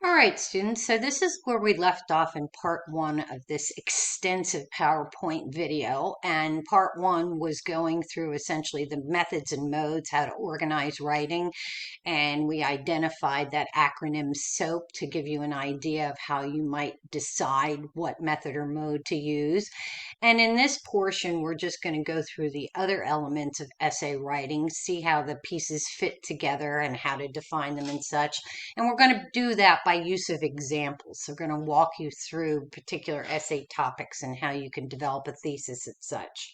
All right, students, so this is where we left off in part one of this extensive PowerPoint video. And part one was going through essentially the methods and modes, how to organize writing. And we identified that acronym SOAP to give you an idea of how you might decide what method or mode to use. And in this portion, we're just going to go through the other elements of essay writing, see how the pieces fit together and how to define them and such. And we're going to do that by use of examples. So we're going to walk you through particular essay topics and how you can develop a thesis and such.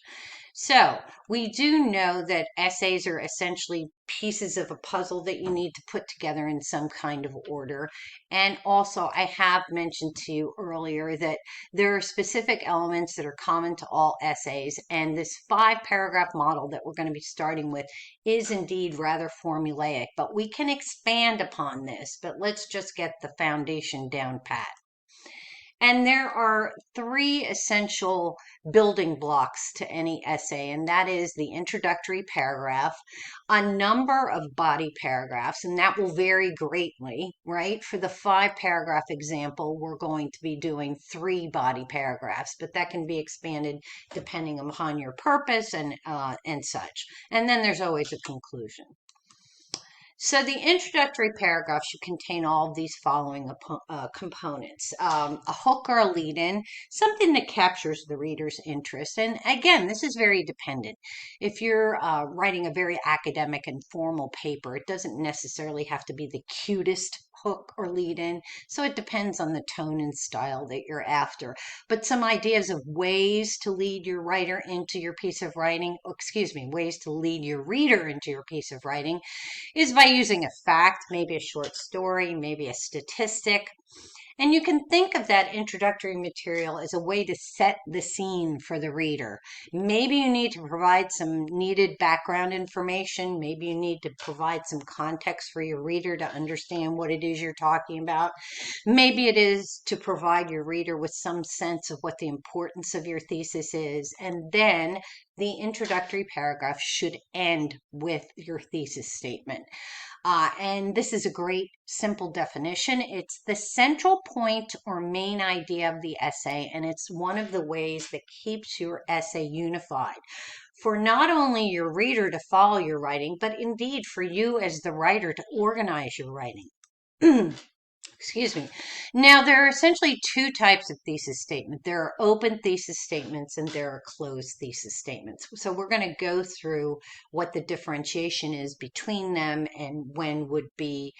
So we do know that essays are essentially pieces of a puzzle that you need to put together in some kind of order. And also, I have mentioned to you earlier that there are specific elements that are common to all essays. And this 5-paragraph model that we're going to be starting with is indeed rather formulaic, but we can expand upon this. But let's just get the foundation down pat. And there are 3 essential building blocks to any essay, and that is the introductory paragraph, a number of body paragraphs, and that will vary greatly, right? For the 5-paragraph example, we're going to be doing 3 body paragraphs, but that can be expanded depending upon your purpose and such. And then there's always a conclusion. So the introductory paragraph should contain all of these following components. A hook or a lead-in, something that captures the reader's interest. And again, this is very dependent. If you're writing a very academic and formal paper, it doesn't necessarily have to be the cutest hook or lead-in. So it depends on the tone and style that you're after. But some ideas of ways to lead your writer into your piece of writing, ways to lead your reader into your piece of writing is by using a fact, maybe a short story, maybe a statistic. And you can think of that introductory material as a way to set the scene for the reader. Maybe you need to provide some needed background information. Maybe you need to provide some context for your reader to understand what it is you're talking about. Maybe it is to provide your reader with some sense of what the importance of your thesis is. And then the introductory paragraph should end with your thesis statement. And this is a great simple definition. It's the central point or main idea of the essay, and it's one of the ways that keeps your essay unified for not only your reader to follow your writing, but indeed for you as the writer to organize your writing. Excuse me. Now, there are essentially 2 types of thesis statement. There are open thesis statements and there are closed thesis statements. So we're going to go through what the differentiation is between them and when would be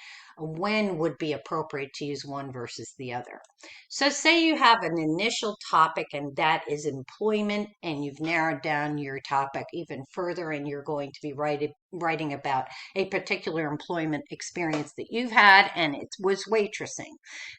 appropriate to use one versus the other. So say you have an initial topic and that is employment, and you've narrowed down your topic even further and you're going to be writing about a particular employment experience that you've had, and it was waitressing.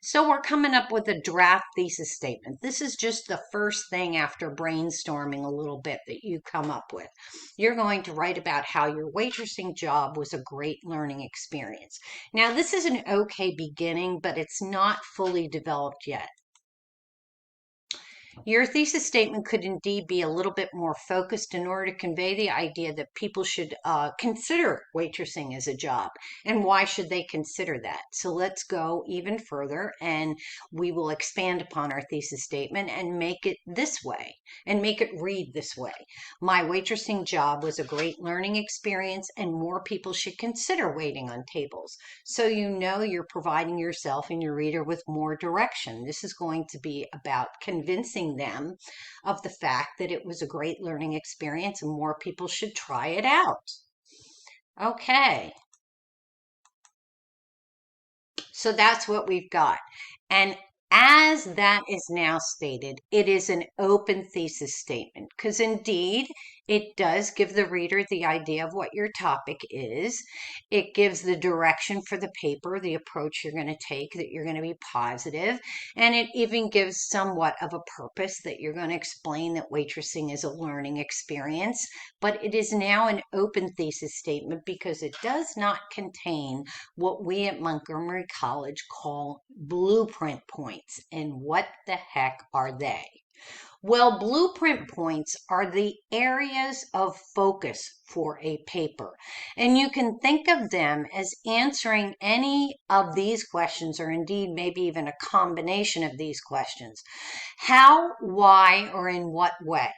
So we're coming up with a draft thesis statement. This is just the first thing after brainstorming a little bit that you come up with. You're going to write about how your waitressing job was a great learning experience. Now, this is an okay beginning, but it's not fully developed yet. Your thesis statement could indeed be a little bit more focused in order to convey the idea that people should consider waitressing as a job. And why should they consider that? So let's go even further, and we will expand upon our thesis statement and make it this way, and make it read this way. My waitressing job was a great learning experience, and more people should consider waiting on tables. So you know you're providing yourself and your reader with more direction. This is going to be about convincing them of the fact that it was a great learning experience and more people should try it out. Okay. So that's what we've got. And as that is now stated, it is an open thesis statement because indeed it does give the reader the idea of what your topic is. It gives the direction for the paper, the approach you're going to take, that you're going to be positive, and it even gives somewhat of a purpose that you're going to explain that waitressing is a learning experience. But it is now an open thesis statement because it does not contain what we at Montgomery College call blueprint points. And what the heck are they? Well, blueprint points are the areas of focus for a paper. And you can think of them as answering any of these questions, or indeed maybe even a combination of these questions. How, why, or in what way?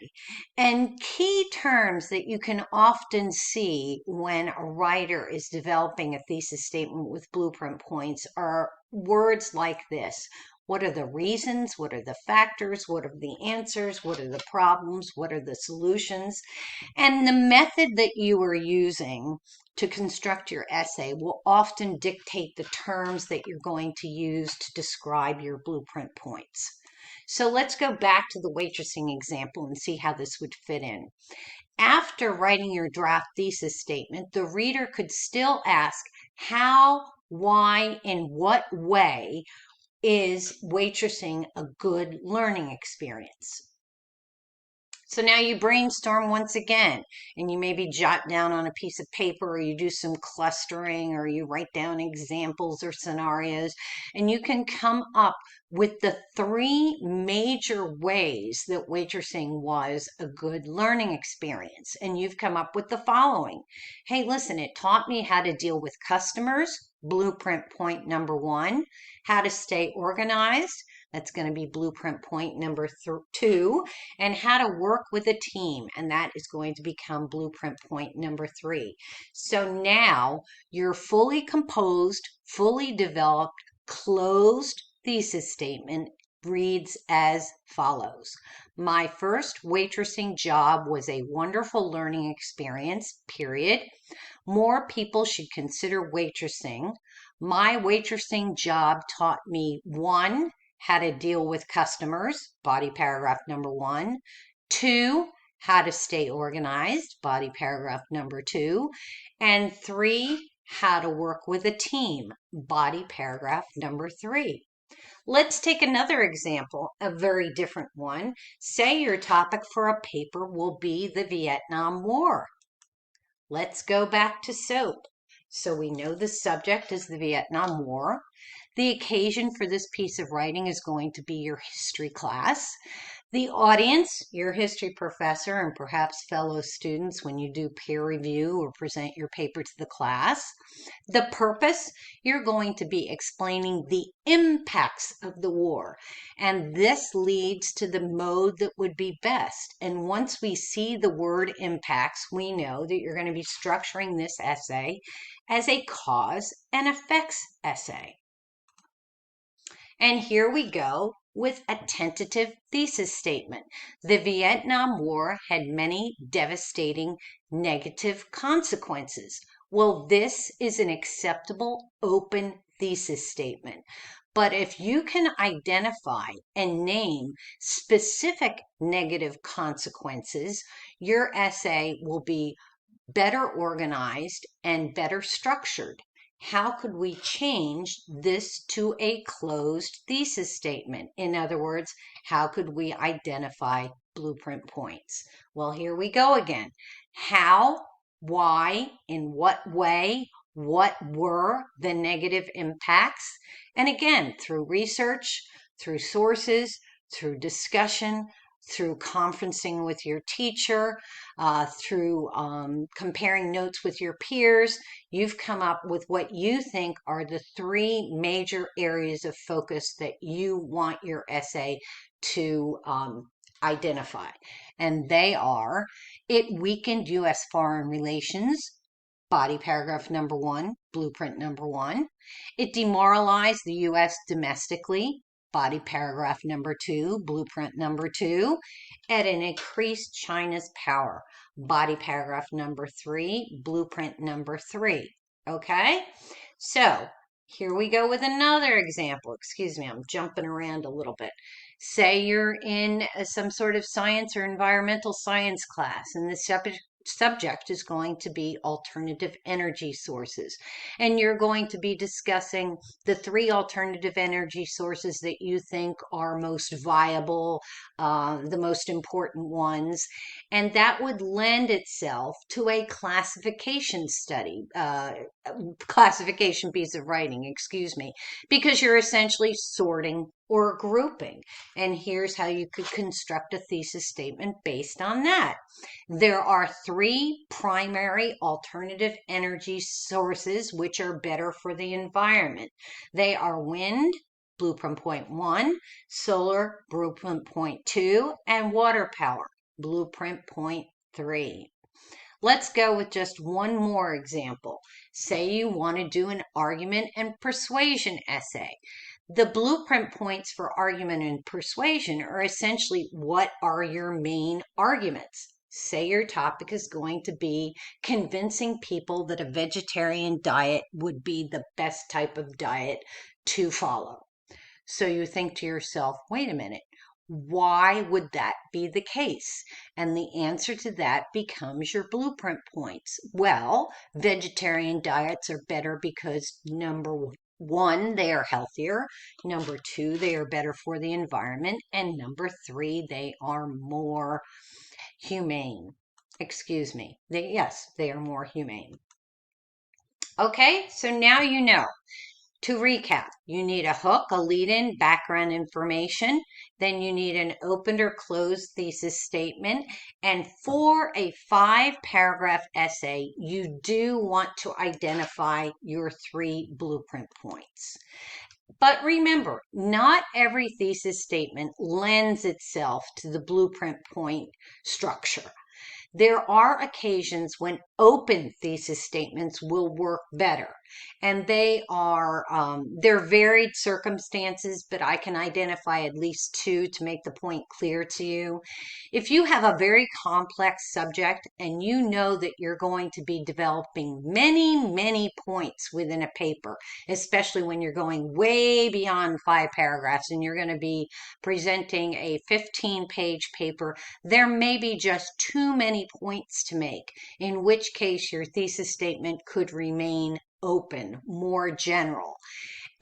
And key terms that you can often see when a writer is developing a thesis statement with blueprint points are words like this. What are the reasons? What are the factors? What are the answers? What are the problems? What are the solutions? And the method that you are using to construct your essay will often dictate the terms that you're going to use to describe your blueprint points. So let's go back to the waitressing example and see how this would fit in. After writing your draft thesis statement, the reader could still ask how, why, in what way is waitressing a good learning experience? So now you brainstorm once again, and you maybe jot down on a piece of paper, or you do some clustering, or you write down examples or scenarios, and you can come up with the three major ways that waitressing was a good learning experience. And you've come up with the following. Hey, listen, it taught me how to deal with customers, blueprint point number 1, how to stay organized, that's going to be blueprint point number 2, and how to work with a team, and that is going to become blueprint point number 3. So now your fully composed, fully developed, closed thesis statement reads as follows. My first waitressing job was a wonderful learning experience, period. More people should consider waitressing. My waitressing job taught me 1, how to deal with customers, body paragraph number 1. 2, how to stay organized, body paragraph number 2. And 3, how to work with a team, body paragraph number 3. Let's take another example, a very different one. Say your topic for a paper will be the Vietnam War. Let's go back to SOAP. So we know the subject is the Vietnam War. The occasion for this piece of writing is going to be your history class. The audience, your history professor, and perhaps fellow students when you do peer review or present your paper to the class. The purpose, you're going to be explaining the impacts of the war. And this leads to the mode that would be best. And once we see the word impacts, we know that you're going to be structuring this essay as a cause and effects essay. And here we go with a tentative thesis statement. The Vietnam War had many devastating negative consequences. Well, this is an acceptable open thesis statement. But if you can identify and name specific negative consequences, your essay will be better organized and better structured. How could we change this to a closed thesis statement? In other words, how could we identify blueprint points? Well, here we go again. How, why, in what way, what were the negative impacts? And again, through research, through sources, through discussion, through conferencing with your teacher, through comparing notes with your peers, you've come up with what you think are the 3 major areas of focus that you want your essay to identify. And they are, it weakened U.S. foreign relations, body paragraph number 1, blueprint number 1. It demoralized the U.S. domestically, body paragraph number 2, blueprint number 2, and it increased China's power, body paragraph number 3, blueprint number 3. Okay, so here we go with another example. Excuse me, I'm jumping around a little bit. Say you're in some sort of science or environmental science class, and the subject is going to be alternative energy sources. And you're going to be discussing the 3 alternative energy sources that you think are most viable, the most important ones. And that would lend itself to a classification study, classification piece of writing, excuse me, because you're essentially sorting or grouping. And here's how you could construct a thesis statement based on that. There are 3 primary alternative energy sources which are better for the environment. They are wind, blueprint point 1, solar, blueprint point 2, and water power, blueprint point 3. Let's go with just one more example. Say you want to do an argument and persuasion essay. The blueprint points for argument and persuasion are essentially what are your main arguments. Say your topic is going to be convincing people that a vegetarian diet would be the best type of diet to follow. So you think to yourself, wait a minute, why would that be the case? And the answer to that becomes your blueprint points. Well, vegetarian diets are better because number 1, they are healthier. Number 2, they are better for the environment. And number 3, they are more humane. Excuse me. Yes, they are more humane. Okay, so now you know. To recap, you need a hook, a lead-in, background information. Then you need an opened or closed thesis statement. And for a 5-paragraph essay, you do want to identify your 3 blueprint points. But remember, not every thesis statement lends itself to the blueprint point structure. There are occasions when open thesis statements will work better, and they're varied circumstances, but I can identify at least 2 to make the point clear to you. If you have a very complex subject and you know that you're going to be developing many points within a paper, especially when you're going way beyond 5 paragraphs and you're going to be presenting a 15-page paper, there may be just too many points to make, in which case your thesis statement could remain open, more general.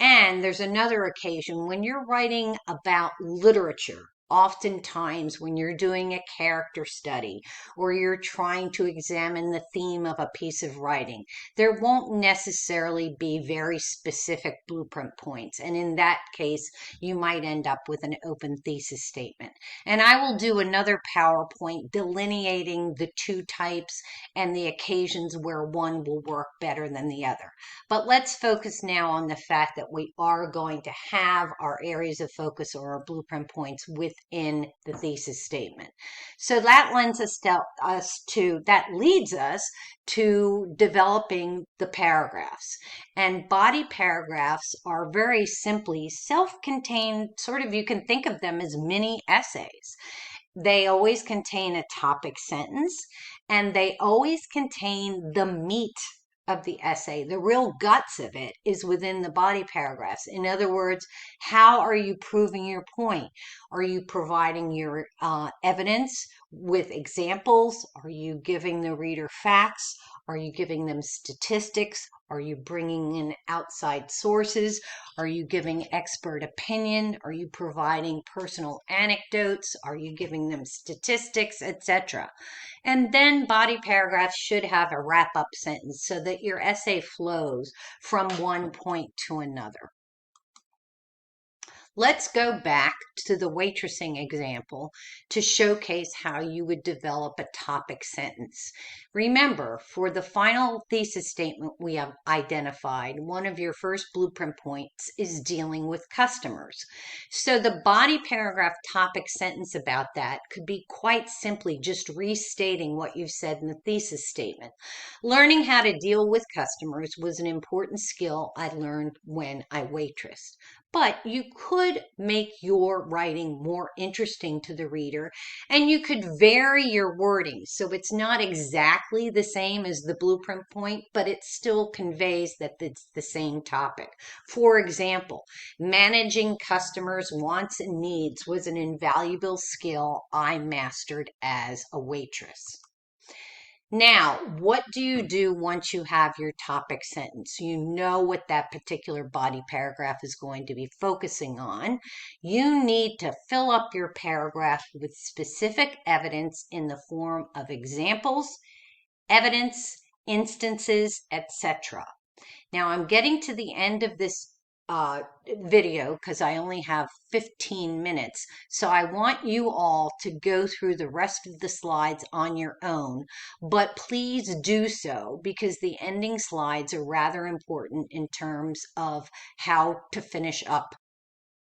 And there's another occasion when you're writing about literature. Oftentimes, when you're doing a character study or you're trying to examine the theme of a piece of writing, there won't necessarily be very specific blueprint points. And in that case, you might end up with an open thesis statement. And I will do another PowerPoint delineating the 2 types and the occasions where one will work better than the other. But let's focus now on the fact that we are going to have our areas of focus or our blueprint points within the thesis statement. So that leads us to developing the paragraphs. And body paragraphs are very simply self-contained, sort of, you can think of them as mini essays. They always contain a topic sentence, and they always contain the meat of the essay. The real guts of it is within the body paragraphs. In other words, how are you proving your point? Are you providing your evidence with examples? Are you giving the reader facts? Are you giving them statistics? Are you bringing in outside sources? Are you giving expert opinion? Are you providing personal anecdotes? Are you giving them statistics, etc.? And then body paragraphs should have a wrap-up sentence so that your essay flows from one point to another. Let's go back to the waitressing example to showcase how you would develop a topic sentence. Remember, for the final thesis statement we have identified, one of your first blueprint points is dealing with customers. So the body paragraph topic sentence about that could be quite simply just restating what you've said in the thesis statement. Learning how to deal with customers was an important skill I learned when I waitressed. But you could make your writing more interesting to the reader, and you could vary your wording so it's not exactly the same as the blueprint point, but it still conveys that it's the same topic. For example, managing customers' wants and needs was an invaluable skill I mastered as a waitress. Now, what do you do once you have your topic sentence? You know what that particular body paragraph is going to be focusing on. You need to fill up your paragraph with specific evidence in the form of examples, evidence, instances, etc. Now, I'm getting to the end of this video because I only have 15 minutes. So I want you all to go through the rest of the slides on your own, but please do so because the ending slides are rather important in terms of how to finish up